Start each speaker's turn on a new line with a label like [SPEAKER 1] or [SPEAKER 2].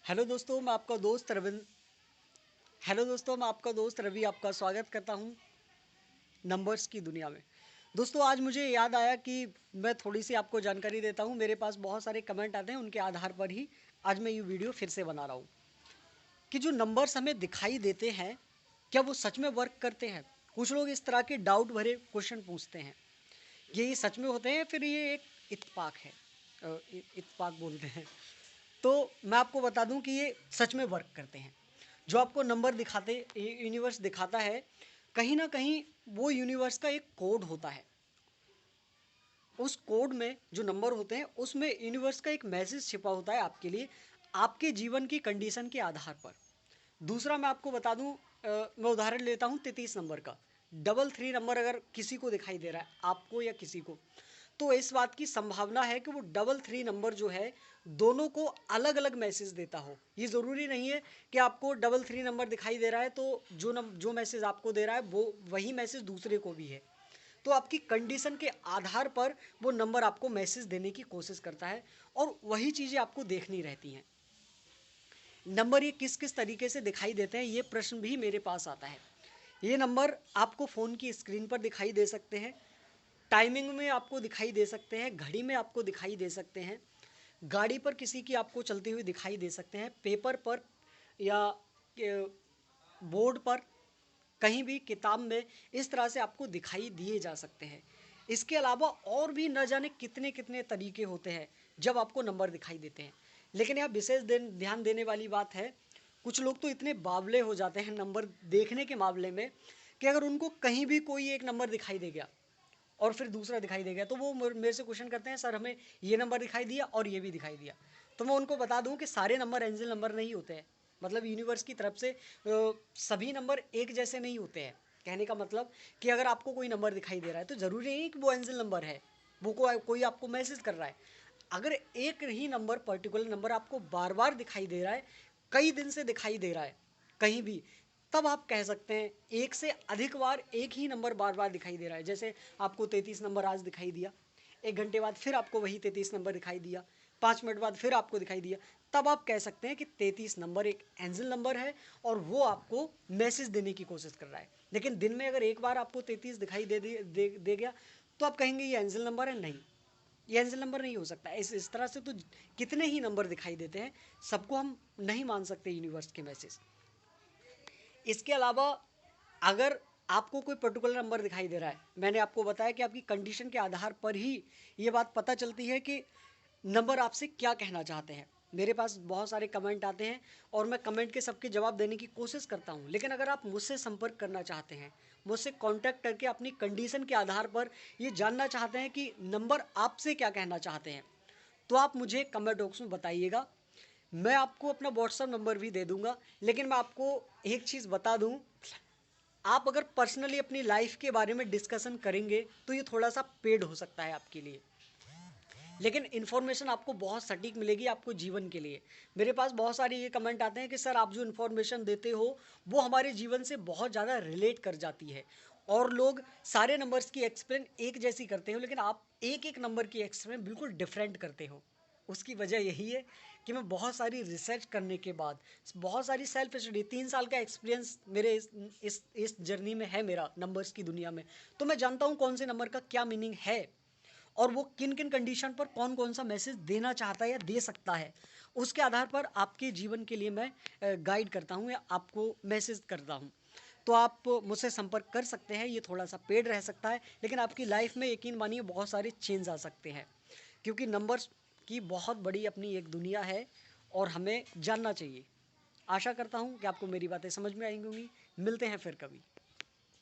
[SPEAKER 1] Hello दोस्तों, मैं आपका दोस्त रविंद्र। हेलो दोस्तों, मैं आपका दोस्त रवि आपका स्वागत करता हूं नंबर्स की दुनिया में। दोस्तों, आज मुझे याद आया कि मैं थोड़ी सी आपको जानकारी देता हूं। मेरे पास बहुत सारे कमेंट आते हैं, उनके आधार पर ही आज मैं ये वीडियो फिर से बना रहा हूं कि जो नंबर्स हमें दिखाई देते हैं, क्या वो सच में वर्क करते हैं। कुछ लोग इस तरह के डाउट भरे क्वेश्चन पूछते हैं, ये सच में होते हैं फिर ये एक इत्तेफाक है। इत्तेफाक बोलते हैं। तो मैं आपको बता दूं कि ये सच में वर्क करते हैं। जो आपको नंबर दिखाते, यूनिवर्स दिखाता है, कहीं ना कहीं वो यूनिवर्स का एक कोड होता है। उस कोड में जो नंबर होते हैं उसमें यूनिवर्स का एक मैसेज छिपा होता है आपके लिए, आपके जीवन की कंडीशन के आधार पर। दूसरा मैं आपको बता दूं, मैं उदाहरण लेता हूं 33 नंबर का। 33 नंबर अगर किसी को दिखाई दे रहा है, आपको या किसी को, तो इस बात की संभावना है कि वो 33 नंबर जो है दोनों को अलग अलग मैसेज देता हो। ये ज़रूरी नहीं है कि आपको 33 नंबर दिखाई दे रहा है तो जो मैसेज आपको दे रहा है वो वही मैसेज दूसरे को भी है। तो आपकी कंडीशन के आधार पर वो नंबर आपको मैसेज देने की कोशिश करता है और वही चीज़ें आपको देखनी रहती हैं। नंबर ये किस किस तरीके से दिखाई देते हैं, ये प्रश्न भी मेरे पास आता है। ये नंबर आपको फ़ोन की स्क्रीन पर दिखाई दे सकते हैं, टाइमिंग में आपको दिखाई दे सकते हैं, घड़ी में आपको दिखाई दे सकते हैं, गाड़ी पर किसी की आपको चलते हुए दिखाई दे सकते हैं, पेपर पर या बोर्ड पर, कहीं भी किताब में इस तरह से आपको दिखाई दिए जा सकते हैं। इसके अलावा और भी न जाने कितने कितने तरीके होते हैं जब आपको नंबर दिखाई देते हैं। लेकिन यहाँ विशेष ध्यान देने वाली बात है, कुछ लोग तो इतने बावले हो जाते हैं नंबर देखने के मामले में कि अगर उनको कहीं भी कोई एक नंबर दिखाई दे गया और फिर दूसरा दिखाई दे गया तो वो मेरे से क्वेश्चन करते हैं, सर हमें ये नंबर दिखाई दिया और ये भी दिखाई दिया। तो मैं उनको बता दूं कि सारे नंबर एंजल नंबर नहीं होते हैं। मतलब यूनिवर्स की तरफ से सभी नंबर एक जैसे नहीं होते हैं। कहने का मतलब कि अगर आपको कोई नंबर दिखाई दे रहा है तो ज़रूरी नहीं कि वो एंजल नंबर है, वो कोई आपको मैसेज कर रहा है। अगर एक ही नंबर, पर्टिकुलर नंबर आपको बार बार दिखाई दे रहा है, कई दिन से दिखाई दे रहा है कहीं भी, तब आप कह सकते हैं एक से अधिक बार एक ही नंबर बार बार दिखाई दे रहा है। जैसे आपको 33 नंबर आज दिखाई दिया, 1 घंटे बाद फिर आपको वही 33 नंबर दिखाई दिया, 5 मिनट बाद फिर आपको दिखाई दिया, तब आप कह सकते हैं कि 33 नंबर एक एंजल नंबर है और वो आपको मैसेज देने की कोशिश कर रहा है। लेकिन दिन में अगर एक बार आपको 33 दिखाई दे गया तो आप कहेंगे ये एंजल नंबर है। नहीं, ये एंजल नंबर नहीं हो सकता। इस तरह से तो कितने ही नंबर दिखाई देते हैं, सबको हम नहीं मान सकते यूनिवर्स के मैसेज। इसके अलावा अगर आपको कोई पर्टिकुलर नंबर दिखाई दे रहा है, मैंने आपको बताया कि आपकी कंडीशन के आधार पर ही ये बात पता चलती है कि नंबर आपसे क्या कहना चाहते हैं। मेरे पास बहुत सारे कमेंट आते हैं और मैं कमेंट के सबके जवाब देने की कोशिश करता हूं। लेकिन अगर आप मुझसे संपर्क करना चाहते हैं, मुझसे कांटेक्ट करके अपनी कंडीशन के आधार पर ये जानना चाहते हैं कि नंबर आपसे क्या कहना चाहते हैं, तो आप मुझे कमेंट बॉक्स में बताइएगा। मैं आपको अपना व्हाट्सअप नंबर भी दे दूंगा। लेकिन मैं आपको एक चीज़ बता दूं, आप अगर पर्सनली अपनी लाइफ के बारे में डिस्कशन करेंगे तो ये थोड़ा सा पेड हो सकता है आपके लिए, लेकिन इन्फॉर्मेशन आपको बहुत सटीक मिलेगी आपको जीवन के लिए। मेरे पास बहुत सारे ये कमेंट आते हैं कि सर आप जो इन्फॉर्मेशन देते हो वो हमारे जीवन से बहुत ज़्यादा रिलेट कर जाती है। और लोग सारे नंबर्स की एक्सप्लेन एक जैसी करते हो, लेकिन आप एक एक नंबर की एक्सप्लेन बिल्कुल डिफरेंट करते हो। उसकी वजह यही है कि मैं बहुत सारी रिसर्च करने के बाद, बहुत सारी सेल्फ स्टडी, 3 साल का एक्सपीरियंस मेरे इस जर्नी में है मेरा नंबर्स की दुनिया में। तो मैं जानता हूँ कौन से नंबर का क्या मीनिंग है और वो किन किन कंडीशन पर कौन कौन सा मैसेज देना चाहता है या दे सकता है। उसके आधार पर आपके जीवन के लिए मैं गाइड करता हूँ या आपको मैसेज करता हूँ। तो आप मुझसे संपर्क कर सकते हैं। ये थोड़ा सा पेड रह सकता है, लेकिन आपकी लाइफ में यकीन मानिए बहुत सारे चेंज आ सकते हैं, क्योंकि नंबर्स की बहुत बड़ी अपनी एक दुनिया है और हमें जानना चाहिए। आशा करता हूँ कि आपको मेरी बातें समझ में आएंगी होंगी। मिलते हैं फिर कभी।